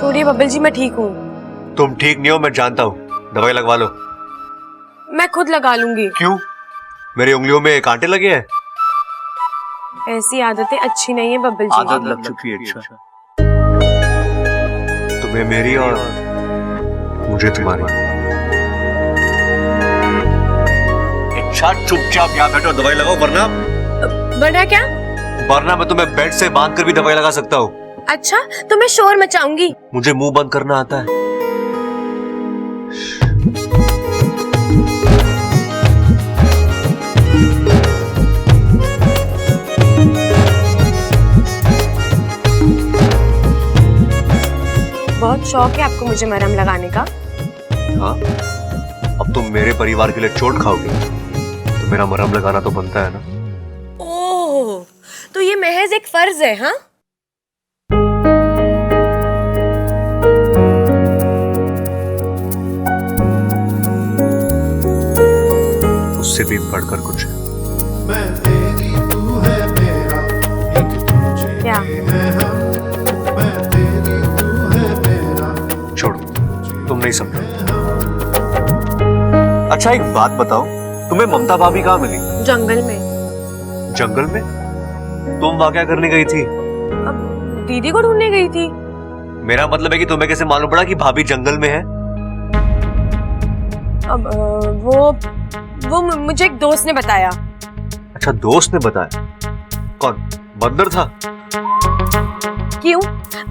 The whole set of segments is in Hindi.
छोड़िए बब्बल जी, मैं ठीक हूँ। तुम ठीक नहीं हो, मैं जानता हूँ। दवाई लगवा लो। मैं खुद लगा लूंगी। क्यों? मेरी उंगलियों में कांटे लगे हैं? ऐसी आदतें अच्छी नहीं है बब्बल जी। आदत लग चुकी है। अच्छा, तुम्हें मेरी और मुझे तुम्हारी। अच्छा, चुपचाप यहाँ बैठो, दवाई लगाओ, वरना क्या? वरना मैं तुम्हें बेड से बांध कर भी दवाई लगा सकता हूँ। अच्छा, तो मैं शोर मचाऊंगी। मुझे मुंह बंद करना आता है। बहुत शौक है आपको मुझे मरहम लगाने का। हाँ, अब तुम मेरे परिवार के लिए चोट खाओगी तो मेरा मरहम लगाना तो बनता है ना। ओह, तो ये महज एक फर्ज है? हाँ, उससे भी बढ़कर कुछ है। मैं तेरी तू है मेरा, एक दूजे क्या? के हैं हम। मैं तेरी तू है मेरा। छोड़ो, तुम नहीं समझो। अच्छा, एक बात बताओ, तुम्हें ममता भाभी कहाँ मिली? जंगल में। जंगल में? तुम वहां क्या करने गई थी? अब दीदी को ढूंढने गई थी। मेरा मतलब है कि तुम्हें कैसे मालूम पड़ा कि भाभी जंगल में है? अब वो मुझे एक दोस्त ने बताया। अच्छा, दोस्त ने बताया? कौन? बंदर था? क्यों?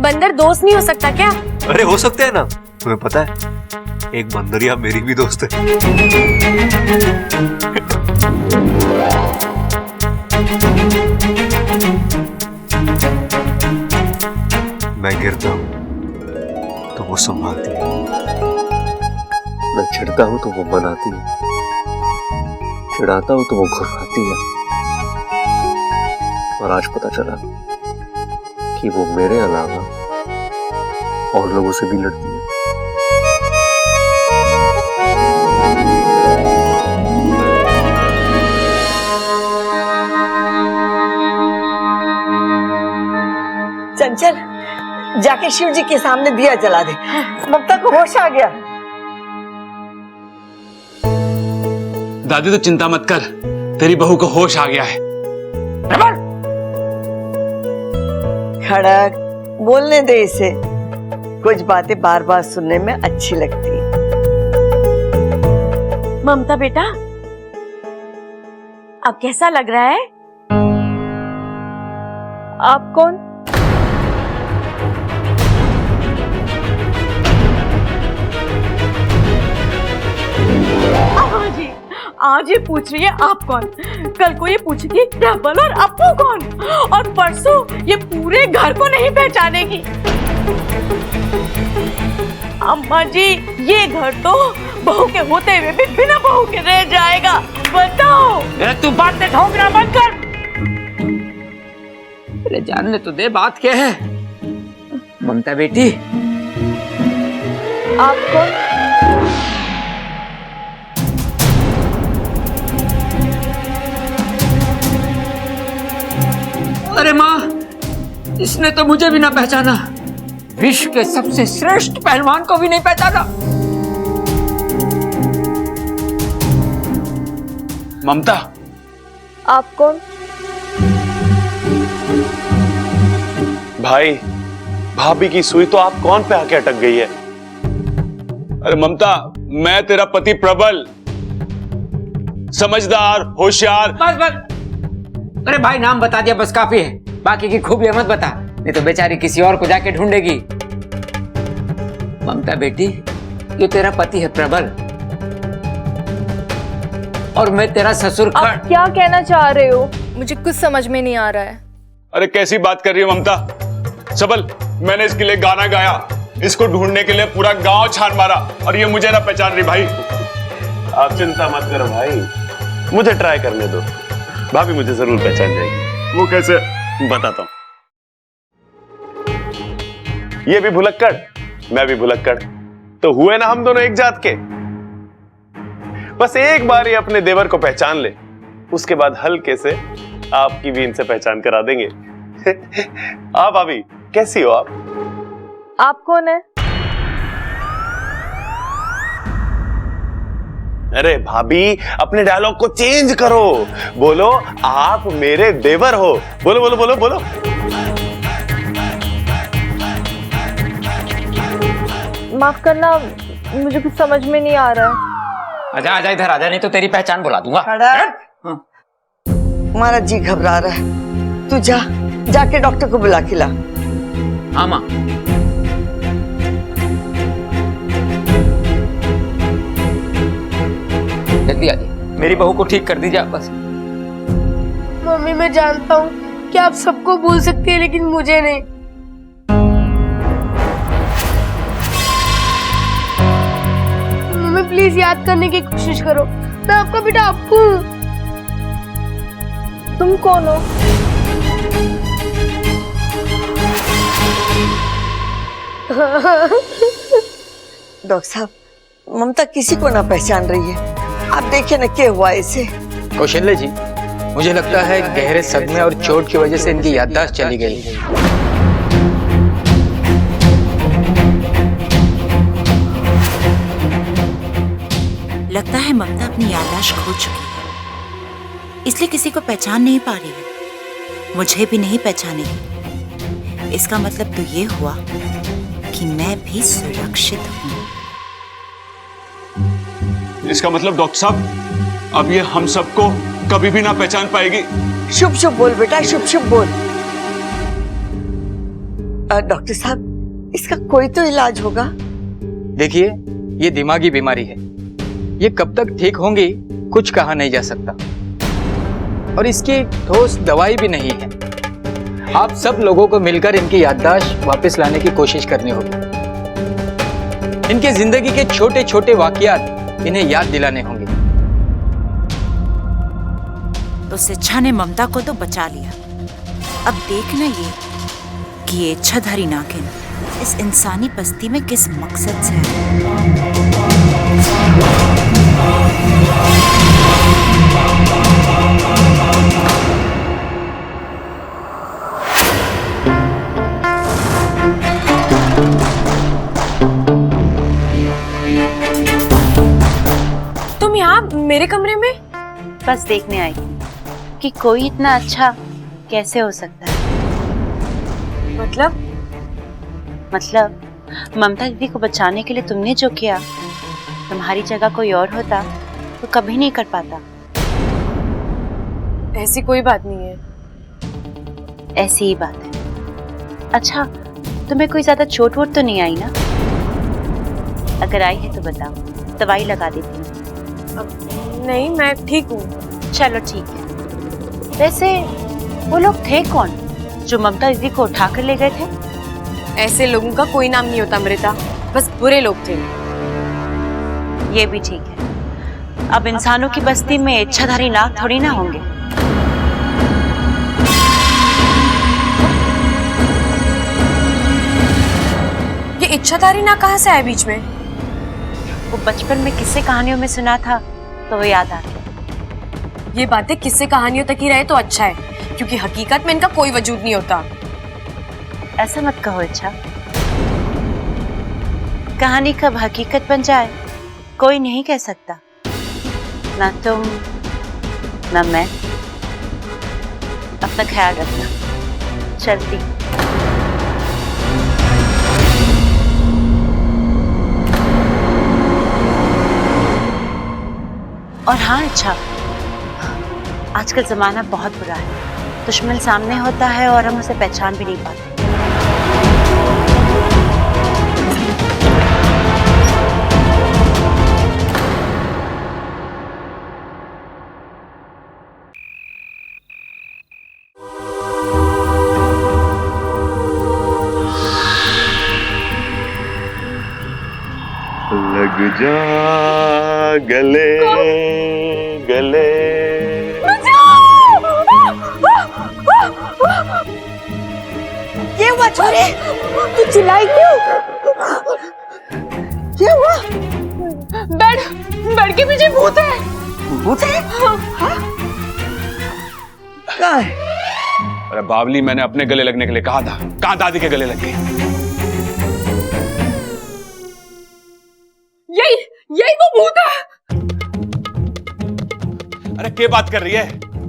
बंदर दोस्त नहीं हो सकता क्या? अरे हो सकते हैं ना, तुम्हें पता है एक बंदरिया मेरी भी दोस्त है। मैं गिरता हूं तो वो संभालती है, मैं चिढ़ता हूं तो वो मनाती है, चिढ़ाता हूं तो वो घुराती है। और आज पता चला कि वो मेरे अलावा और लोगों से भी लड़ती है। चंचल, जाके शिव जी के सामने दिया जला दे। ममता को होश आ गया। दादी तो चिंता मत कर, तेरी बहू को होश आ गया है। खड़क, बोलने दे इसे। कुछ बातें बार बार सुनने में अच्छी लगती है। ममता बेटा, अब कैसा लग रहा है? आप कौन? आज ये पूछ रही है आप कौन, कल को ये पूछेगी प्रबल और अपू कौन, और परसों ये पूरे घर को नहीं पहचानेगी। अम्मा जी, ये घर तो बहू के होते हुए भी बिना बहू के रह जाएगा। बताओ। अरे तू बात में ठोकना बंद कर। अरे जानने तो दे बात क्या है। ममता बेटी, आप कौन? अरे माँ, इसने तो मुझे भी ना पहचाना, विश्व के सबसे श्रेष्ठ पहलवान को भी नहीं पहचाना। ममता, आप कौन? भाई, भाभी की सुई तो आप कौन पे आके अटक गई है। अरे ममता, मैं तेरा पति प्रबल, समझदार, होशियार। बस बस। अरे भाई, नाम बता दिया बस काफी है, बाकी की खूबियां मत बता, नहीं तो बेचारी किसी और को जाके ढूंढेगी। ममता बेटी, ये तेरा पति है प्रबल, और मैं तेरा ससुर। आप क्या कहना चाह रहे हो? मुझे कुछ समझ में नहीं आ रहा है। अरे कैसी बात कर रही हो ममता। सबल, मैंने इसके लिए गाना गाया, इसको ढूंढने के लिए पूरा गांव छान मारा, और ये मुझे ना पहचान रही। भाई आप चिंता मत करो भाई, मुझे ट्राई करने दो, भाभी मुझे जरूर पहचान जाएगी। वो कैसे, बताता हूं। ये भी भुलक्कड़, मैं भी भुलक्कड़, तो हुए ना हम दोनों एक जात के। बस एक बार ये अपने देवर को पहचान ले, उसके बाद हल्के से आपकी भी इनसे पहचान करा देंगे। आप भाभी कैसी हो आप? आप कौन है? अरे भाभी, अपने डायलॉग को चेंज करो। बोलो आप मेरे देवर हो। बोलो बोलो बोलो बोलो। माफ करना, मुझे कुछ समझ में नहीं आ रहा है। आजा आजा इधर आजा, नहीं तो तेरी पहचान बुला दूंगा। खड़ा है। हमारा जी घबरा रहा है, तू जाके डॉक्टर को बुला के ला। हाँ माँ। जल्दी आ जाइए, मेरी बहू को ठीक कर दीजिए आप बस। मम्मी, मैं जानता हूँ कि आप सबको भूल सकती है, लेकिन मुझे नहीं। मम्मी प्लीज याद करने की कोशिश करो, मैं आपका बेटा अप्पू हूँ। तुम कौन हो? डॉक्टर साहब, ममता किसी को ना पहचान रही है। आप देखिए ना क्या हुआ इसे। कौशल्य जी, मुझे लगता है गहरे सदमे और चोट की वजह से इनकी याददाश्त चली गई। लगता है ममता अपनी याददाश्त खो चुकी है, इसलिए किसी को पहचान नहीं पा रही है। मुझे भी नहीं पहचानेगी। इसका मतलब तो ये हुआ कि मैं भी सुरक्षित हूँ। इसका मतलब डॉक्टर साहब, अब ये हम सबको कभी भी ना पहचान पाएगी। शुभ शुभ बोल बेटा, शुभ शुभ बोल। डॉक्टर साहब, इसका कोई तो इलाज होगा। देखिए, ये दिमागी बीमारी है, ये कब तक ठीक होंगी कुछ कहा नहीं जा सकता, और इसकी ठोस दवाई भी नहीं है। आप सब लोगों को मिलकर इनकी याददाश्त वापस लाने की कोशिश करनी होगी। इनके जिंदगी के छोटे छोटे वाकयात इन्हें याद दिलाने होंगे। तो शिक्षा ने ममता को तो बचा लिया। अब देखना ये कि ये इच्छाधारी नागिन इस इंसानी बस्ती में किस मकसद से है। तुम यहाँ मेरे कमरे में? बस देखने आई कि कोई इतना अच्छा कैसे हो सकता है। मतलब ममता दीदी को बचाने के लिए तुमने जो किया, तुम्हारी जगह कोई और होता तो कभी नहीं कर पाता। ऐसी कोई बात नहीं है। ऐसी ही बात है। अच्छा, तुम्हें कोई ज्यादा चोट वोट तो नहीं आई ना? अगर आई है तो बताओ, दवाई लगा देती हूँ। नहीं, मैं ठीक हूँ। चलो ठीक है। वैसे वो लोग थे कौन जो ममता दीदी को उठा कर ले गए थे? ऐसे लोगों का कोई नाम नहीं होता अमृता, बस बुरे लोग थे। ये भी ठीक है। अब इंसानों की बस्ती में इच्छाधारी नाग थोड़ी ना होंगे। ये इच्छाधारी नाग कहाँ से आए बीच में? वो बचपन में किस्से कहानियों में सुना था तो वो याद आ गया। ये बातें किस्से कहानियों तक ही रहे तो अच्छा है, क्योंकि हकीकत में इनका कोई वजूद नहीं होता। ऐसा मत कहो इच्छा। कहानी कब हकीकत बन जाए कोई नहीं कह सकता। ना तुम ना मैं। अपना ख्याल रखना। चलती। और हाँ अच्छा, आजकल जमाना बहुत बुरा है। दुश्मन सामने होता है और हम उसे पहचान भी नहीं पाते। लग जा गले गले। ये हुआ छोरे, तू चिल्लाई क्यों? ये हुआ? बेड के पीछे भूत है। भूत है? हाँ? कहाँ है? अरे बावली, मैंने अपने गले लगने के लिए कहा था, कहाँ दादी के गले लग गई? क्या बात कर रही है?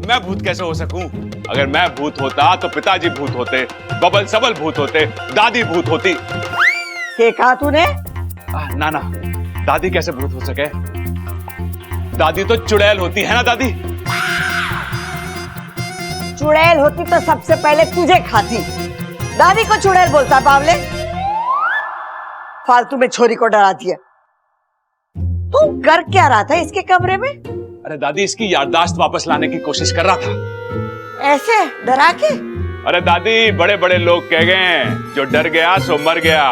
मैं भूत कैसे हो सकूं? अगर मैं भूत होता तो पिताजी भूत होते, बबल सबल भूत होते, दादी भूत होती। क्या कहा तूने? ना ना, दादी कैसे भूत हो सके? दादी तो चुड़ैल होती है ना दादी? चुड़ैल होती तो सबसे पहले तुझे खाती। दादी को चुड़ैल बोलता बावले? फालतू में छोरी को डरा दिया। तू कर क्या रहा था इसके कमरे में? अरे दादी, इसकी याददाश्त वापस लाने की कोशिश कर रहा था। ऐसे डरा के? अरे दादी, बड़े बड़े लोग कह गए जो डर गया सो मर गया।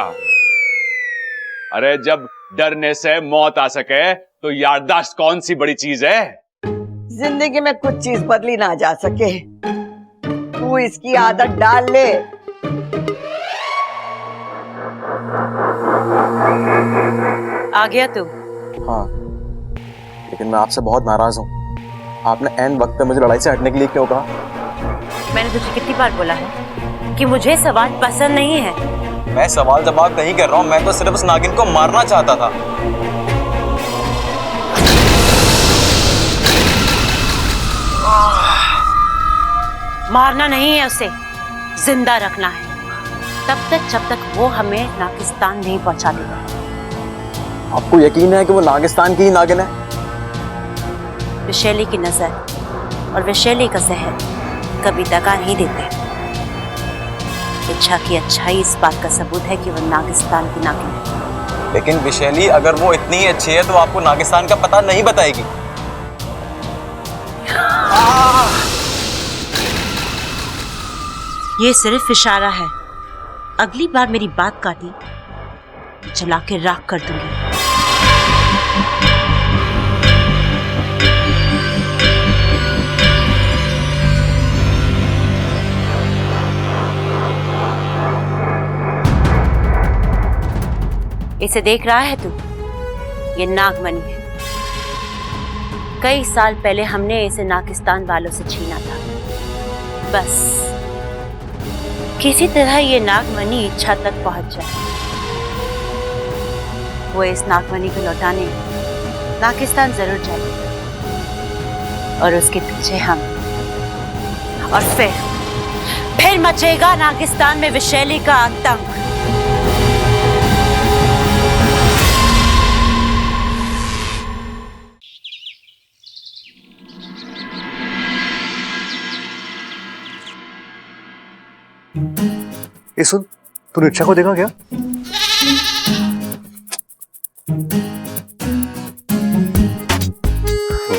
अरे जब डरने से मौत आ सके तो याददाश्त कौन सी बड़ी चीज है? जिंदगी में कुछ चीज बदली ना जा सके। तू इसकी आदत डाल ले। आ गया तू? हाँ, लेकिन मैं आपसे बहुत नाराज हूँ। आपने एंड वक्त पे मुझे लड़ाई से हटने के लिए क्यों कहा? मैंने तुझे कितनी बार बोला है कि मुझे सवाल पसंद नहीं है। मैं सवाल जवाब नहीं कर रहा हूँ, मैं तो सिर्फ उस नागिन को मारना चाहता था। मारना नहीं है, उसे जिंदा रखना है, तब तक जब तक वो हमें नागिस्तान नहीं पहुंचा देगा। आपको यकीन है कि वो नागिस्तान की ही नागिन है? विशैली की नजर और विशैली का जहर कभी दगा नहीं देते। इच्छा की अच्छाई इस बात का सबूत है कि वो नागिस्तान की नागिन है। लेकिन विशैली अगर वो इतनी ही अच्छी है तो आपको नागिस्तान का पता नहीं बताएगी। ये सिर्फ इशारा है। अगली बार मेरी बात काटी जला के राख कर दूंगी। इसे देख रहा है तू? ये नागमणि है। कई साल पहले हमने इसे नागिस्तान वालों से छीना था। बस किसी तरह ये नागमणि इच्छा तक पहुंच जाए। वो इस नागमणि को लौटाने नागिस्तान जरूर जाएगा और उसके पीछे हम। और फिर मचेगा नागिस्तान में विशैली का आतंक। ये सुन, तूने इच्छा को देखा क्या?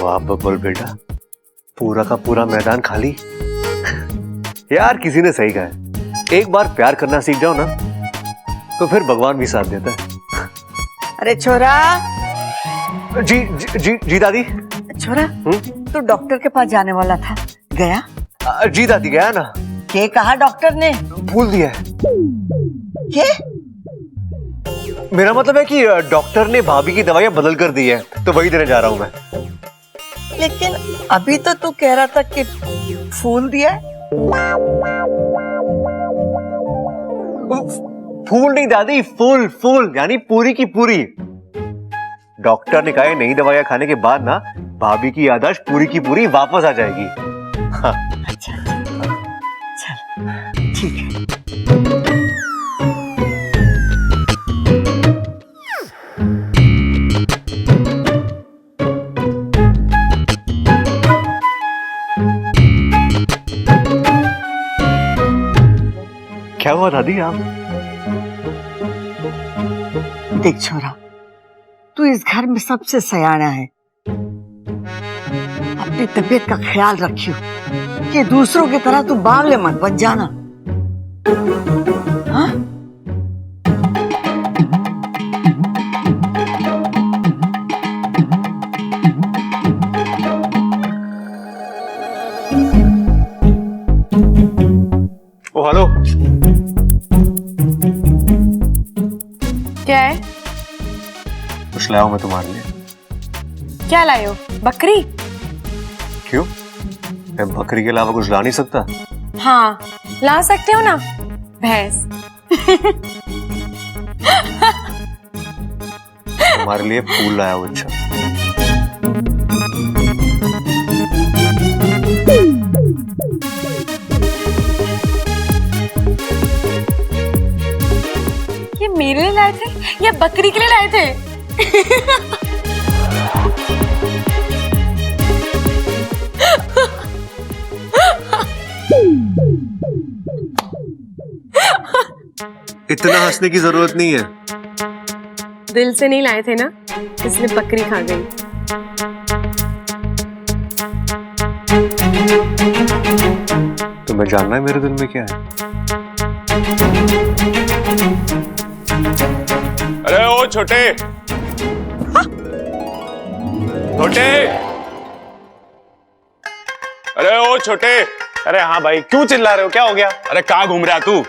वाह बब्बल बेटा, पूरा का पूरा मैदान खाली। यार किसी ने सही कहा है, एक बार प्यार करना सीख जाओ ना तो फिर भगवान भी साथ देता है। अरे छोरा। जी जी जी, जी दादी। छोरा, तू डॉक्टर के पास जाने वाला था, गया? जी दादी गया ना। क्या कहा डॉक्टर ने? भूल दिया है। क्या? मेरा मतलब है कि डॉक्टर ने भाभी की दवाइयां बदल कर दी है, तो वही देने जा रहा हूं मैं। लेकिन अभी तो तू कह रहा था कि फूल दिया है। फूल नहीं दादी, फूल फूल यानी पूरी की पूरी। डॉक्टर ने कहा है नई दवाइयां खाने के बाद ना भाभी की याददाश्त पूरी की पूरी वापस आ जाएगी। हाँ। अच्छा चल ठीक है। क्या हुआ दादी? आप देख छोरा, तू इस घर में सबसे सयाना है। अपनी तबीयत का ख्याल रखियो कि दूसरों की तरह तू बावले मत बन जाना। हाँ? ओ हेलो। क्या है? कुछ लाया हूं मैं तुम्हारे लिए। क्या लाए हो? बकरी? क्यों? मैं बकरी के अलावा कुछ ला नहीं सकता? हाँ, ला सकते हो ना, भैंस। तुम्हारे लिए फूल लाया हूं। अच्छा ये मेरे लिए लाए थे या बकरी के लिए लाए थे? इतना हंसने की जरूरत नहीं है। दिल से नहीं लाए थे ना, इसलिए बकरी खा गई। तुम्हें जानना है मेरे दिल में क्या है? अरे ओ छोटे, छोटे, अरे ओ छोटे। अरे हाँ भाई, क्यों चिल्ला रहे हो, क्या हो गया? अरे कहाँ घूम रहा तू?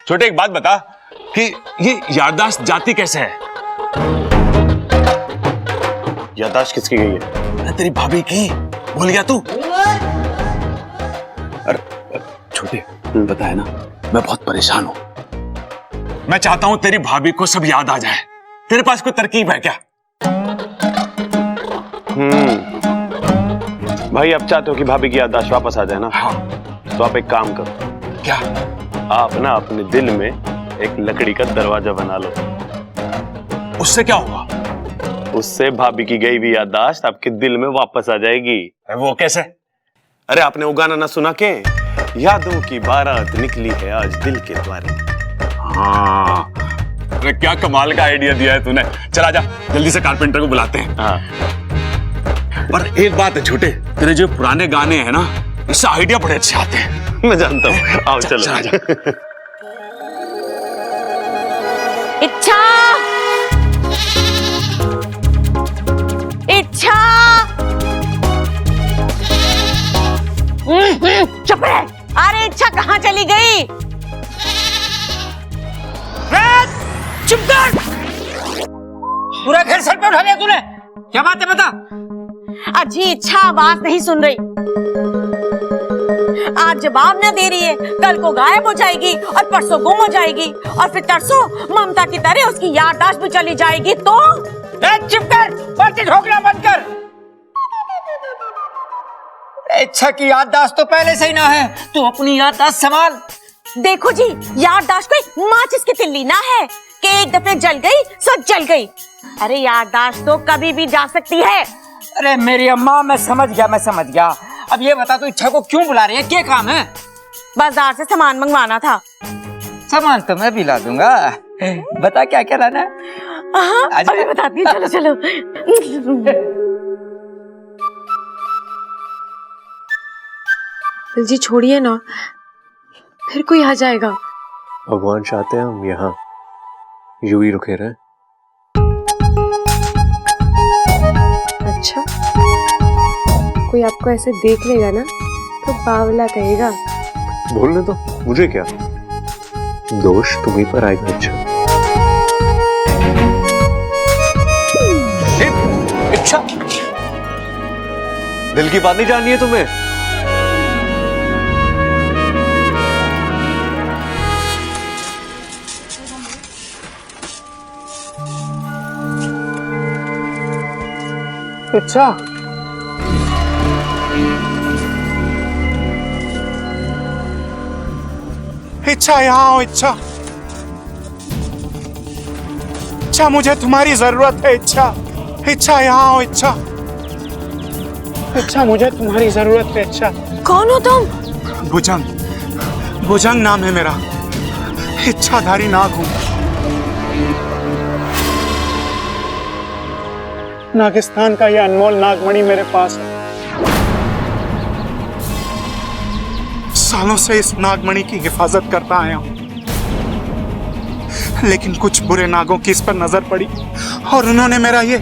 छोटे एक बात बता कि ये याददाश्त जाती कैसे है? याददाश्त किसकी गई है? अरे तेरी भाभी की, भूल गया तू? अरे छोटे, पता है ना, मैं बहुत परेशान हूं। मैं चाहता हूं तेरी भाभी को सब याद आ जाए। तेरे पास कोई तरकीब है क्या? भाई आप चाहते हो कि भाभी की याददाश्त वापस आ जाए ना? हाँ। तो आप एक काम करो। क्या? आप ना अपने दिल में एक लकड़ी का दरवाजा बना लो। उससे क्या होगा? उससे भाभी की गई हुई याददाश्त आपके दिल में वापस आ जाएगी। वो कैसे? अरे आपने वो गाना ना सुना के, यादों की बारात निकली है आज दिल के द्वारे। हाँ, अरे क्या कमाल का आइडिया दिया है तूने। चला जा, जल्दी से कारपेंटर को बुलाते हैं। हाँ। पर एक बात है छोटे, तेरे जो पुराने गाने हैं ना, इससे आइडिया बड़े अच्छे आते हैं। मैं जानता हूँ। आओ चलो। चला जा। इच्छा, इच्छा, चुप रह। अरे इच्छा कहाँ चली गई? चुप कर! पूरा घर सर पे उठा लिया तूने। क्या बात है बता? अजी इच्छा आवाज नहीं सुन रही, आज जवाब न दे रही है, कल को गायब हो जाएगी और परसों गुम हो जाएगी और फिर तरसों ममता की तरह उसकी याददाश्त भी चली जाएगी। तो चुप कर, बातें ठोकना बंद कर। इच्छा की याददाश्त तो पहले से ही ना है, तू अपनी याददाश्त संभाल। देखो जी, याददाश्त कोई माचिस की तिल्ली ना है कि एक दफे जल गई सब जल गई। अरे याददाश्त तो कभी भी जा सकती है। अरे मेरी अम्मा, मैं समझ गया। अब ये बता तू इच्छा को क्यों बुला रही है, क्या काम है? बाजार से सामान मंगवाना था। सामान तो मैं भी ला दूंगा, बता क्या क्या लाना है? अभी बताती हूँ, चलो चलो। जी छोड़िए ना, फिर कोई आ जाएगा। भगवान चाहते हैं हम यहाँ यूं ही रुके रहे। अच्छा, कोई आपको ऐसे देख लेगा ना तो बावला कहेगा। बोलने दो, मुझे क्या दोष तुम्हीं पर आएगा। अच्छा इच्छा, दिल की बात नहीं जाननी है तुम्हें? इच्छा, इच्छा यहाँ आओ। इच्छा, इच्छा मुझे तुम्हारी जरूरत है। इच्छा, इच्छा यहाँ आओ। इच्छा, इच्छा मुझे तुम्हारी जरूरत है। इच्छा। कौन हो तुम? भुजंग, भुजंग नाम है मेरा, इच्छाधारी नाग हूं। नागिस्तान का यह अनमोल नागमणि मेरे पास है। सालों से इस नागमणि की हिफाजत करता आया हूं, लेकिन कुछ बुरे नागों की इस पर नजर पड़ी और उन्होंने मेरा ये,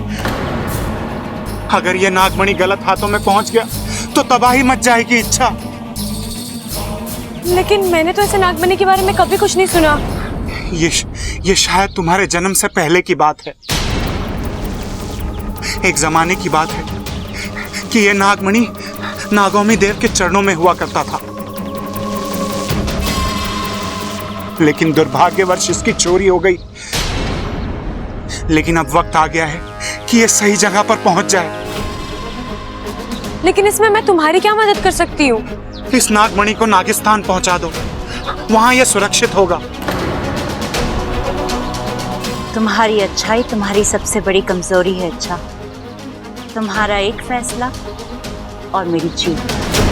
अगर ये नागमणि गलत हाथों में पहुंच गया तो तबाही मच जाएगी। इच्छा, लेकिन मैंने तो ऐसे नागमणि के बारे में कभी कुछ नहीं सुना। ये शायद तुम्हारे जन्म से पहले की बात है। एक जमाने की बात है कि यह नागमणि नागौमी देव के चरणों में हुआ करता था, लेकिन दुर्भाग्यवश इसकी चोरी हो गई। लेकिन अब वक्त आ गया है कि यह सही जगह पर पहुंच जाए। लेकिन इसमें मैं तुम्हारी क्या मदद कर सकती हूँ? इस नागमणि को नागिस्तान पहुंचा दो, वहां ये सुरक्षित होगा। तुम्हारी अच्छाई तुम्हारी सबसे बड़ी कमजोरी है। अच्छा, तुम्हारा एक फैसला और मेरी जीत।